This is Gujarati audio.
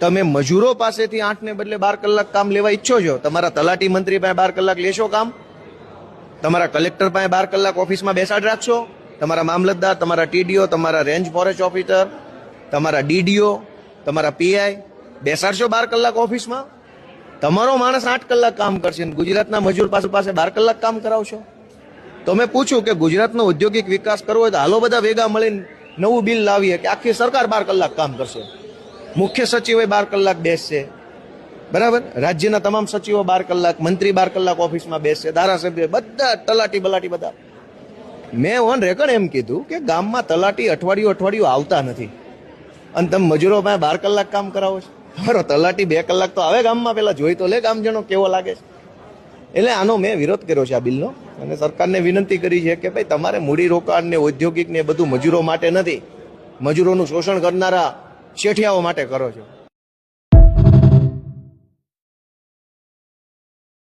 તમે મજૂરો પાસેથી 8 ને બદલે 12 કલાક કામ લેવા ઈચ્છો છો? તમારા તલાટી મંત્રી પાસે 12 કલાક લેશો કામ? તમારા કલેક્ટર પાસે 12 કલાક ઓફિસમાં બેસાડ રાખશો? તમારા મામલતદાર, તમારા ટીડીઓ, તમારા રેન્જ ફોરેસ્ટ ઓફિસર, તમારા ડીડીઓ, તમારા પીઆઈ બેસાડશો 12 કલાક ઓફિસમાં? તમારો માણસ 8 કલાક કામ કરશે, ગુજરાતના મજૂર પાસે 12 કલાક કામ કરાવશો? તો મેં પૂછ્યું કે ગુજરાતનો ઔદ્યોગિક વિકાસ કરવો હોય તો હાલો બધા ભેગા મળીને નવું બિલ લાવીએ કે આખી સરકાર 12 કલાક કામ કરશે, મુખ્ય સચિવો 12 કલાક બેસશે, બરાબર, રાજ્યના તમામ સચિવો 12 કલાક, મંત્રી 12 કલાક ઓફિસમાં બેસશે, ધારાસભ્ય બધા, તલાટી બલાટી બધા. મેં ઓન રેકર્ડ એમ કીધું કે ગામમાં તલાટી અઠવાડિયું આવતા નથી અને તમે મજૂરો પાસે 12 કલાક કામ કરાવો છો. બરો, તલાટી 2 કલાક તો આવે ગામમાં, પેલા જોઈ તો લે ગામજનો કેવો લાગે છે. એટલે આનો મેં વિરોધ કર્યો છે આ બિલનો, અને સરકારને વિનંતી કરી છે કે ભાઈ તમારે મૂડી રોકાણ ને ઔદ્યોગિક ને બધું મજૂરો માટે નથી, મજૂરોનું શોષણ કરનારા શેઠિયાઓ માટે કરો છો.